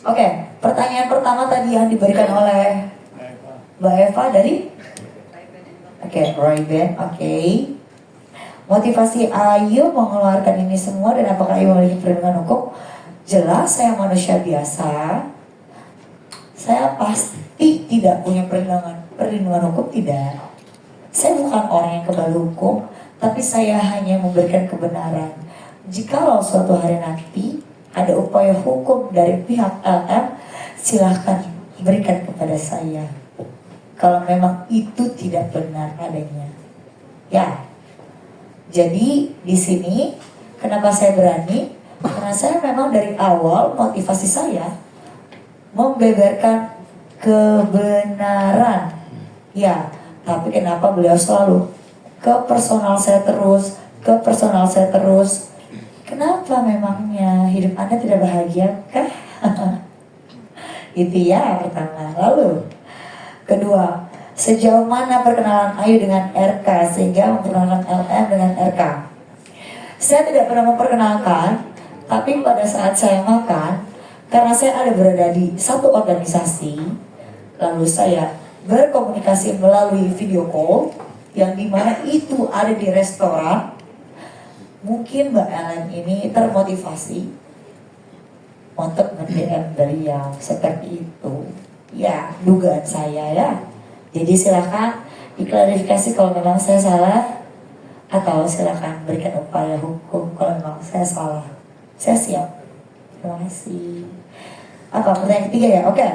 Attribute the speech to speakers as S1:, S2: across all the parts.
S1: Oke, pertanyaan pertama tadi yang diberikan oleh Mbak Eva dari Ray-Ban. Motivasi Ayu mengeluarkan ini semua dan apakah Ayu memiliki perlindungan hukum? Jelas saya manusia biasa. Saya pasti tidak punya perlindungan hukum, tidak. Saya bukan orang yang kebal hukum, tapi saya hanya memberikan kebenaran. Jikalau suatu hari nanti ada upaya hukum dari pihak LM, silahkan berikan kepada saya. Kalau memang itu tidak benar adanya, ya. Jadi di sini kenapa saya berani? Karena saya memang dari awal motivasi saya membeberkan kebenaran, ya. Tapi kenapa beliau selalu ke personal saya terus? Kenapa memangnya hidup Anda tidak bahagia kah? Itu ya pertama. Lalu kedua, sejauh mana perkenalan Ayu dengan RK sehingga memperkenalkan LM dengan RK? Saya tidak pernah memperkenalkan, tapi pada saat saya makan, karena saya ada berada di satu organisasi, lalu saya berkomunikasi melalui video call, yang dimana itu ada di restoran. Mungkin Mbak Ellen ini termotivasi untuk nge-DM beliau seperti itu. Ya, dugaan saya ya. Jadi silakan diklarifikasi kalau memang saya salah, atau silakan berikan upaya hukum kalau memang saya salah. Saya siap. Terima kasih. Apa pertanyaan ketiga ya? Oke.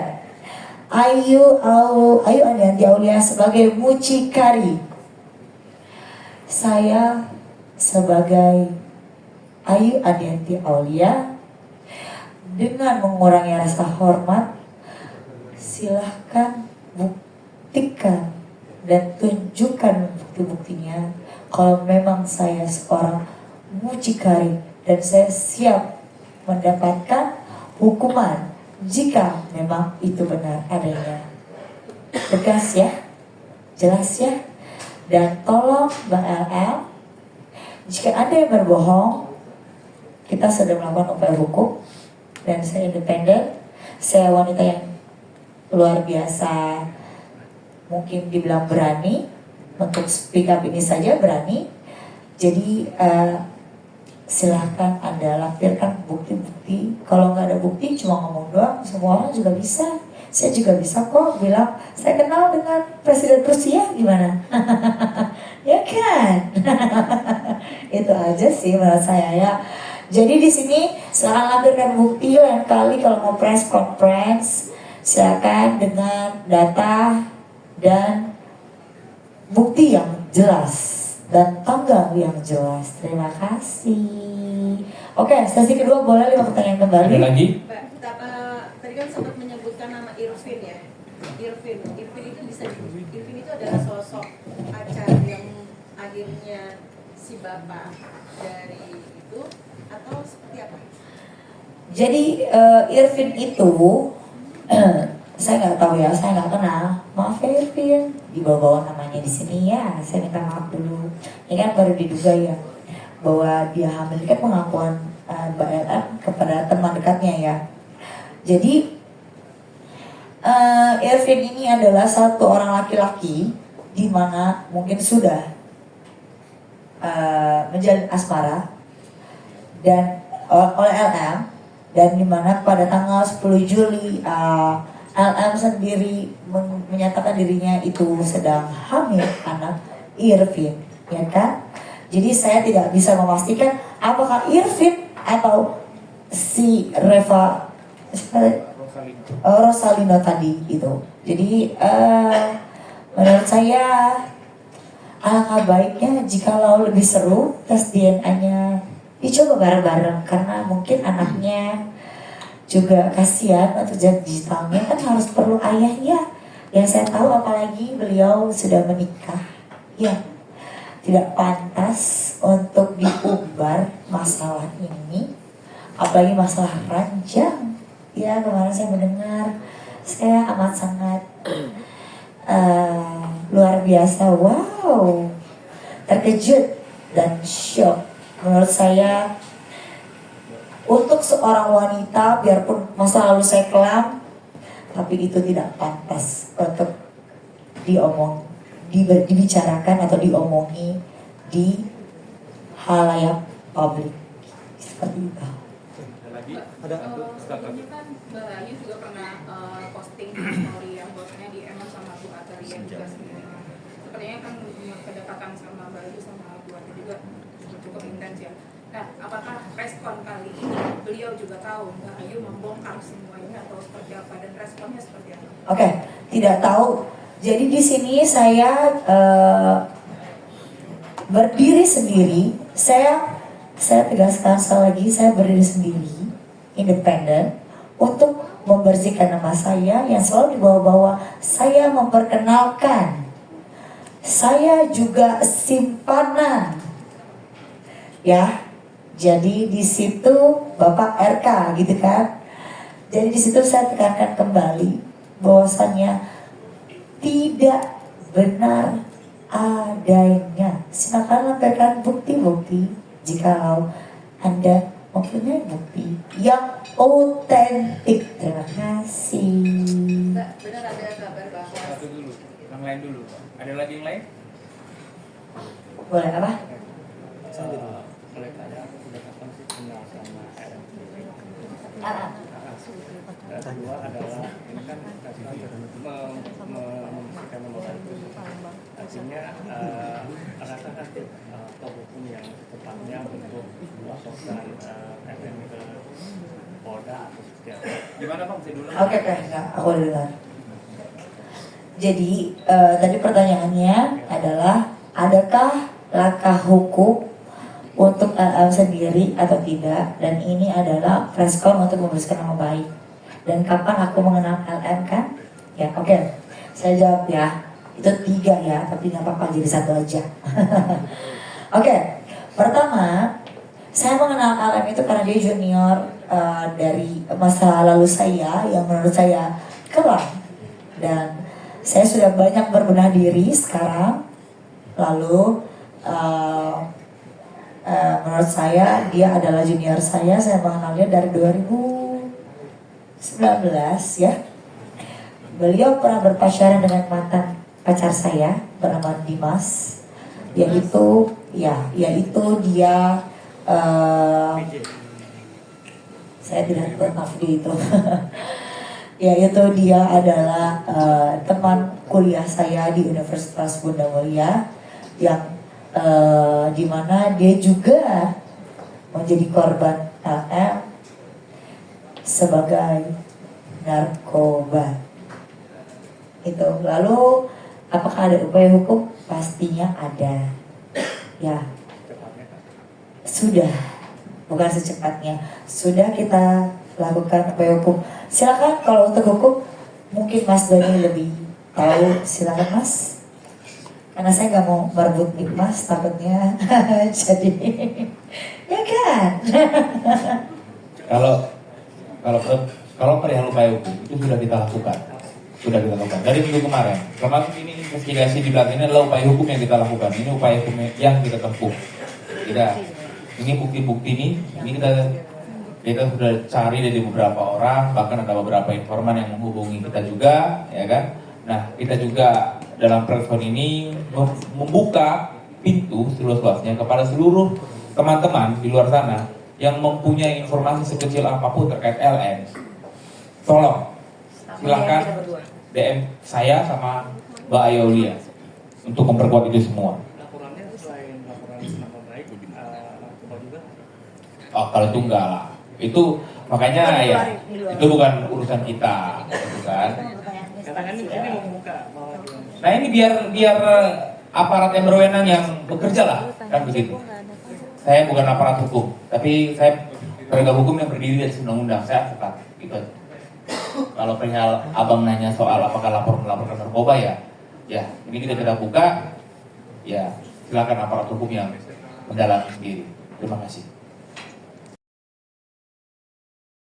S1: Ayu Andianti Aulia sebagai mucikari. Saya sebagai Ayu Andianti Aulia dengan mengurangi rasa hormat, silahkan buktikan dan tunjukkan bukti-buktinya kalau memang saya seorang mucikari dan saya siap mendapatkan hukuman jika memang itu benar adanya. Tegas ya, jelas ya. Dan tolong Mbak LL, jika ada yang berbohong, kita sudah melakukan upaya hukum. Dan saya independen, saya wanita yang luar biasa, mungkin dibilang berani, untuk speak up ini saja berani. Jadi silahkan Anda lampirkan bukti-bukti. Kalau nggak ada bukti cuma ngomong doang, semua orang juga bisa. Saya juga bisa kok bilang saya kenal dengan Presiden Rusia, gimana? Ya kan? Itu aja sih menurut saya ya. Jadi di sini silakan lampirkan bukti. Lain kali kalau mau press conference, silakan dengan data dan bukti yang jelas dan tanggal yang jelas. Terima kasih. Oke, sesi kedua boleh 5 pertanyaan kembali.
S2: Ada lagi?
S3: Tadi kan sempat menyebutkan nama Irfin ya. Irfin itu Irfin itu adalah sosok pacar yang akhirnya si bapak dari itu atau seperti apa?
S1: Jadi Irfin itu saya nggak tahu ya, saya nggak kenal. Maaf ya Irfin, dibawa-bawa namanya di sini ya. Saya minta maaf dulu. Ini kan baru diduga ya bahwa dia hamil, kan pengakuan Mbak LM kepada teman dekatnya ya. Jadi Irfin ini adalah satu orang laki-laki di mana mungkin sudah menjalin asmara dan oleh LM, dan di mana pada tanggal 10 Juli LM sendiri menyatakan dirinya itu sedang hamil anak Irfin, ya kan? Jadi saya tidak bisa memastikan apakah Irfin atau si Rosalino tadi itu. Jadi menurut saya alangkah baiknya jikalau lebih seru tes DNA-nya dicoba bareng-bareng, karena mungkin anaknya juga kasihan untuk jejak digitalnya kan harus perlu ayahnya. Yang saya tahu apalagi beliau sudah menikah, ya tidak pantas untuk diumbar masalah ini, apalagi masalah ranjang. Ya kemarin saya mendengar, saya amat sangat luar biasa, wow, terkejut dan shock. Menurut saya Untuk seorang wanita, biarpun masa lalu saya kelam, tapi itu tidak pantas untuk dibicarakan atau diomongi di halayak publik seperti itu.
S2: Sebelumnya kan Mbak Ayu juga pernah posting story yang bahwasanya di Emon sama Bu Atalia juga sepertinya kan kedekatan sama Mbak Ayu sama Bu Atalia juga cukup intens ya. Nah, apakah respon kali ini beliau juga tahu Mbak Ayu membongkar semua ini atau seperti apa dan responnya seperti apa?
S1: Oke, tidak tahu. Jadi di sini saya berdiri sendiri. Saya tegaskan sekali lagi, saya berdiri sendiri, independen, untuk membersihkan nama saya yang selalu dibawa-bawa. Saya memperkenalkan, saya juga simpanan, ya. Jadi di situ Bapak RK, gitu kan. Jadi di situ saya tekankan kembali bahwasannya tidak benar adanya. Silakan lampirkan bukti-bukti jikalau Anda mempunyai bukti yang otentik. Terima kasih.
S3: Mbak, benar ada kabar bahwa
S4: Satu dulu, yang lain dulu. Ada lagi yang lain?
S1: Boleh apa?
S4: Boleh ada pendekatan sih kenal sama RM. Kedua adalah ini kan membersihkan nama itu. Artinya adakah nanti hukum yang tepatnya untuk melaporkan FM ke Polda atau seperti apa? Gimana Bang? Saya dulu.
S1: Oke, enggak, aku dengar. Jadi tadi pertanyaannya adalah adakah langkah hukum untuk LM sendiri atau tidak, dan ini adalah preskon untuk membersihkan nama baik. Dan kapan aku mengenal LM kan? Ya, oke. Saya jawab ya. Itu 3 ya, tapi nggak apa-apa jadi 1 aja. Oke. Pertama, saya mengenal LM itu karena dia junior dari masa lalu saya yang menurut saya kelam. Dan saya sudah banyak berbenah diri sekarang. Lalu menurut saya dia adalah junior saya mengenal dia dari 2019 ya. Beliau pernah berpacaran dengan mantan pacar saya bernama Dimas, yaitu dia saya tidak pernah video itu. Yaitu dia adalah teman kuliah saya di Universitas Bunda Mulia yang dimana dia juga menjadi korban LM sebagai narkoba. Itu lalu apakah ada upaya hukum? Pastinya ada. Ya, sudah, bukan secepatnya, sudah kita lakukan upaya hukum. Silakan kalau untuk hukum mungkin Mas Doni lebih tahu, silakan Mas. Karena saya nggak mau merebut mic Mas, takutnya jadi ya kan.
S5: Kalau perihal upaya hukum itu sudah kita lakukan. Dari minggu kemarin. Termasuk ini investigasi di belakang ini adalah upaya hukum yang kita lakukan. Ini upaya hukum yang kita tempuh. Ini bukti-bukti ini kita sudah cari dari beberapa orang, bahkan ada beberapa informan yang menghubungi kita juga, ya kan. Nah, kita juga dalam preskon ini membuka pintu seluas-luasnya kepada seluruh teman-teman di luar sana yang mempunyai informasi sekecil apapun terkait LN. Tolong, silakan DM saya sama Mbak Ayaulia untuk memperkuat itu semua.
S4: Laporannya selain laporan nama baik, narkoba juga?
S5: Oh, kalau itu enggak lah. Itu makanya ya, itu bukan urusan kita, gitu kan.
S4: Karena ini membuka bahwa
S5: Nah ini biar aparat yang berwenang yang bekerja lah, kan begitu. Saya bukan aparat hukum, tapi saya penegak hukum yang berdiri dari undang-undang. Saya advokat, gitu. Kalau perihal abang nanya soal apakah melaporkan narkoba ya ini kita buka, ya silakan aparat hukum yang mendalami sendiri. Terima kasih.